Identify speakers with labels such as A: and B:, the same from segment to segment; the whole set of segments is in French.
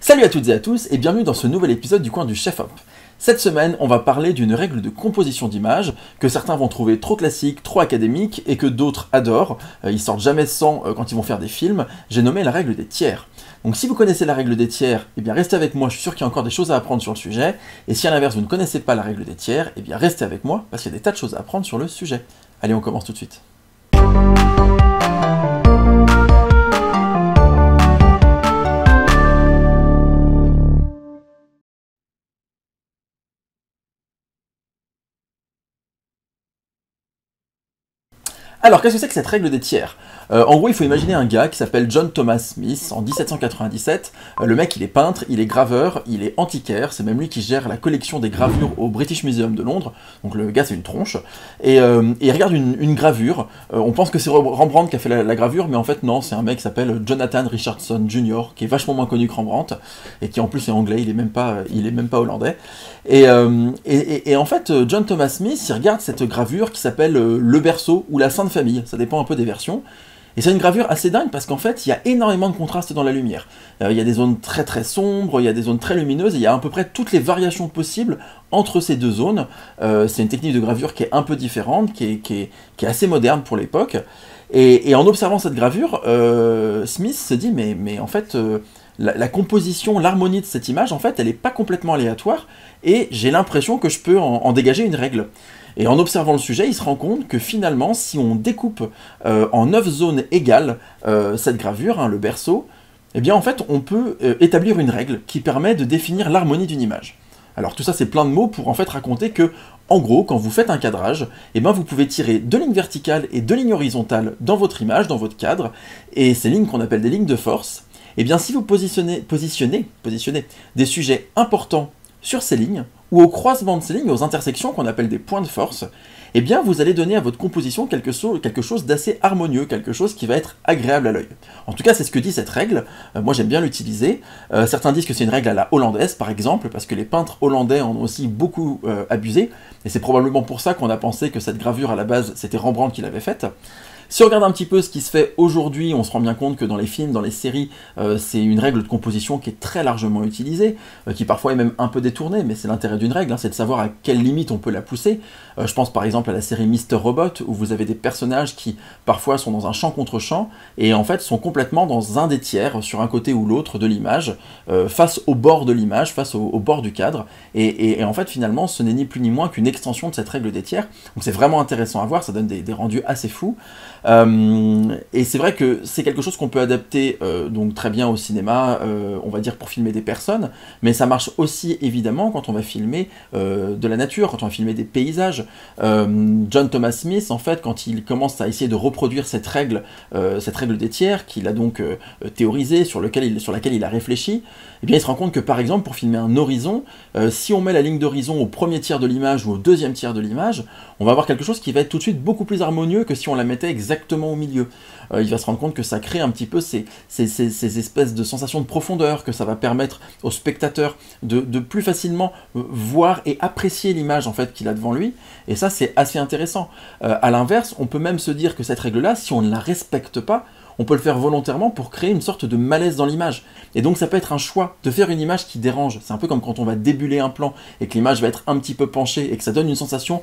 A: Salut à toutes et à tous et bienvenue dans ce nouvel épisode du coin du chef-op. Cette semaine, on va parler d'une règle de composition d'images que certains vont trouver trop classique, trop académique et que d'autres adorent. Ils sortent jamais sans quand ils vont faire des films. J'ai nommé la règle des tiers. Donc si vous connaissez la règle des tiers, eh bien restez avec moi, je suis sûr qu'il y a encore des choses à apprendre sur le sujet. Et si à l'inverse vous ne connaissez pas la règle des tiers, eh bien restez avec moi parce qu'il y a des tas de choses à apprendre sur le sujet. Allez, on commence tout de suite. Alors, qu'est-ce que c'est que cette règle des tiers? En gros, il faut imaginer un gars qui s'appelle John Thomas Smith en 1797. Le mec, il est peintre, il est graveur, il est antiquaire. C'est même lui qui gère la collection des gravures au British Museum de Londres. Donc le gars, c'est une tronche. Et il regarde une gravure. On pense que c'est Rembrandt qui a fait la gravure, mais en fait, non, c'est un mec qui s'appelle Jonathan Richardson Jr., qui est vachement moins connu que Rembrandt, et qui en plus est anglais, il est même pas hollandais. Et en fait, John Thomas Smith, il regarde cette gravure qui s'appelle Le Berceau ou La Sainte Famille, ça dépend un peu des versions. Et c'est une gravure assez dingue parce qu'en fait, il y a énormément de contrastes dans la lumière. Il y a des zones très très sombres, il y a des zones très lumineuses, et il y a à peu près toutes les variations possibles entre ces deux zones. C'est une technique de gravure qui est un peu différente, qui est assez moderne pour l'époque. Et en observant cette gravure, Smith se dit, mais en fait... La composition, l'harmonie de cette image, en fait, elle n'est pas complètement aléatoire, et j'ai l'impression que je peux en dégager une règle. Et en observant le sujet, il se rend compte que finalement, si on découpe en 9 zones égales cette gravure, le berceau, eh bien en fait, on peut établir une règle qui permet de définir l'harmonie d'une image. Alors tout ça, c'est plein de mots pour en fait raconter que, en gros, quand vous faites un cadrage, eh ben, vous pouvez tirer 2 lignes verticales et 2 lignes horizontales dans votre image, dans votre cadre, et ces lignes qu'on appelle des lignes de force. Eh bien, si vous positionnez des sujets importants sur ces lignes, ou au croisement de ces lignes, aux intersections qu'on appelle des points de force, eh bien, vous allez donner à votre composition quelque chose d'assez harmonieux, quelque chose qui va être agréable à l'œil. En tout cas, c'est ce que dit cette règle. Moi, j'aime bien l'utiliser. Certains disent que c'est une règle à la hollandaise, par exemple, parce que les peintres hollandais en ont aussi beaucoup abusé, et c'est probablement pour ça qu'on a pensé que cette gravure, à la base, c'était Rembrandt qui l'avait faite. Si on regarde un petit peu ce qui se fait aujourd'hui, on se rend bien compte que dans les films, dans les séries, c'est une règle de composition qui est très largement utilisée, qui parfois est même un peu détournée, mais c'est l'intérêt d'une règle, c'est de savoir à quelle limite on peut la pousser. Je pense par exemple à la série Mr. Robot, où vous avez des personnages qui parfois sont dans un champ contre champ, et en fait sont complètement dans un des tiers, sur un côté ou l'autre de l'image, face au bord de l'image, face au bord du cadre, et en fait finalement ce n'est ni plus ni moins qu'une extension de cette règle des tiers, donc c'est vraiment intéressant à voir, ça donne des rendus assez fous. Et c'est vrai que c'est quelque chose qu'on peut adapter donc très bien au cinéma, on va dire pour filmer des personnes, mais ça marche aussi évidemment quand on va filmer de la nature, quand on va filmer des paysages. John Thomas Smith, en fait, quand il commence à essayer de reproduire cette règle des tiers, qu'il a donc théorisée, sur laquelle il a réfléchi, eh bien il se rend compte que par exemple pour filmer un horizon, si on met la ligne d'horizon au premier tiers de l'image ou au deuxième tiers de l'image, on va avoir quelque chose qui va être tout de suite beaucoup plus harmonieux que si on la mettait exactement au milieu. Il va se rendre compte que ça crée un petit peu ces espèces de sensations de profondeur, que ça va permettre au spectateur de plus facilement voir et apprécier l'image en fait qu'il a devant lui, et ça c'est assez intéressant. À l'inverse, on peut même se dire que cette règle-là, si on ne la respecte pas, on peut le faire volontairement pour créer une sorte de malaise dans l'image. Et donc ça peut être un choix de faire une image qui dérange. C'est un peu comme quand on va débuler un plan et que l'image va être un petit peu penchée et que ça donne une sensation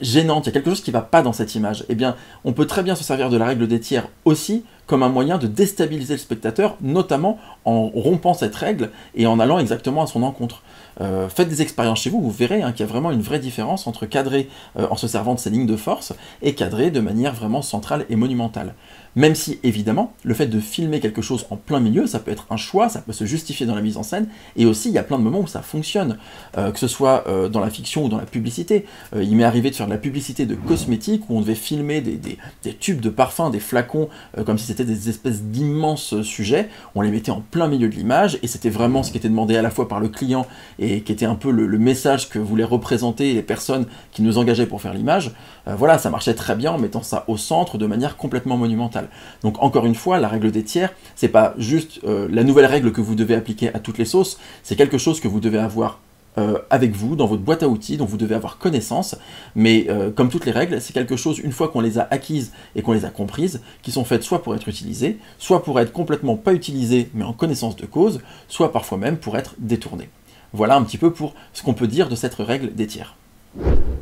A: gênante, il y a quelque chose qui ne va pas dans cette image. Eh bien, on peut très bien se servir de la règle des tiers aussi comme un moyen de déstabiliser le spectateur, notamment en rompant cette règle et en allant exactement à son encontre. Faites des expériences chez vous, vous verrez qu'il y a vraiment une vraie différence entre cadrer en se servant de ces lignes de force et cadrer de manière vraiment centrale et monumentale. Même si, évidemment, le fait de filmer quelque chose en plein milieu, ça peut être un choix, ça peut se justifier dans la mise en scène, et aussi il y a plein de moments où ça fonctionne, que ce soit dans la fiction ou dans la publicité. Il m'est arrivé de faire de la publicité de cosmétiques où on devait filmer des tubes de parfum, des flacons, comme si c'était des espèces d'immenses sujets, on les mettait en plein milieu de l'image, et c'était vraiment ce qui était demandé à la fois par le client et qui était un peu le message que voulaient représenter les personnes qui nous engageaient pour faire l'image. Voilà, ça marchait très bien en mettant ça au centre de manière complètement monumentale. Donc encore une fois, la règle des tiers, c'est pas juste la nouvelle règle que vous devez appliquer à toutes les sauces, c'est quelque chose que vous devez avoir avec vous, dans votre boîte à outils, dont vous devez avoir connaissance, mais comme toutes les règles, c'est quelque chose, une fois qu'on les a acquises et qu'on les a comprises, qui sont faites soit pour être utilisées, soit pour être complètement pas utilisées, mais en connaissance de cause, soit parfois même pour être détournées. Voilà un petit peu pour ce qu'on peut dire de cette règle des tiers.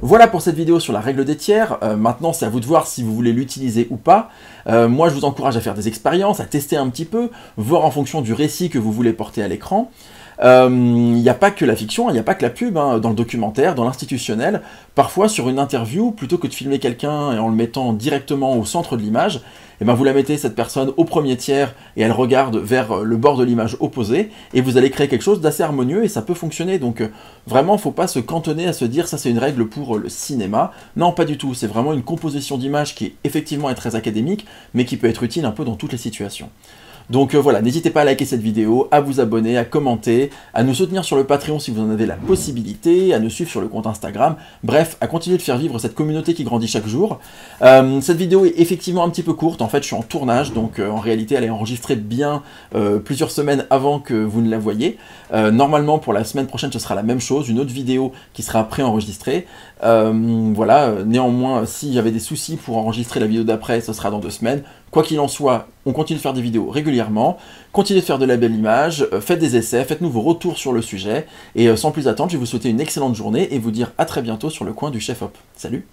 A: Voilà pour cette vidéo sur la règle des tiers. Maintenant, c'est à vous de voir si vous voulez l'utiliser ou pas. Moi, je vous encourage à faire des expériences, à tester un petit peu, voir en fonction du récit que vous voulez porter à l'écran. Il n'y a pas que la fiction, il n'y a pas que la pub, hein, dans le documentaire, dans l'institutionnel. Parfois, sur une interview, plutôt que de filmer quelqu'un et en le mettant directement au centre de l'image, eh ben, vous la mettez, cette personne, au premier tiers et elle regarde vers le bord de l'image opposé et vous allez créer quelque chose d'assez harmonieux et ça peut fonctionner. Donc vraiment, il ne faut pas se cantonner à se dire ça c'est une règle pour le cinéma. Non, pas du tout, c'est vraiment une composition d'images qui effectivement est très académique mais qui peut être utile un peu dans toutes les situations. Donc voilà, n'hésitez pas à liker cette vidéo, à vous abonner, à commenter, à nous soutenir sur le Patreon si vous en avez la possibilité, à nous suivre sur le compte Instagram, bref, à continuer de faire vivre cette communauté qui grandit chaque jour. Cette vidéo est effectivement un petit peu courte, en fait je suis en tournage, donc en réalité elle est enregistrée bien plusieurs semaines avant que vous ne la voyiez. Normalement pour la semaine prochaine ce sera la même chose, une autre vidéo qui sera pré-enregistrée. Voilà, néanmoins s'il y avait des soucis pour enregistrer la vidéo d'après, ce sera dans 2 semaines. Quoi qu'il en soit, on continue de faire des vidéos régulièrement, continuez de faire de la belle image, faites des essais, faites-nous vos retours sur le sujet, et sans plus attendre, je vais vous souhaiter une excellente journée et vous dire à très bientôt sur le coin du Chef Hop. Salut!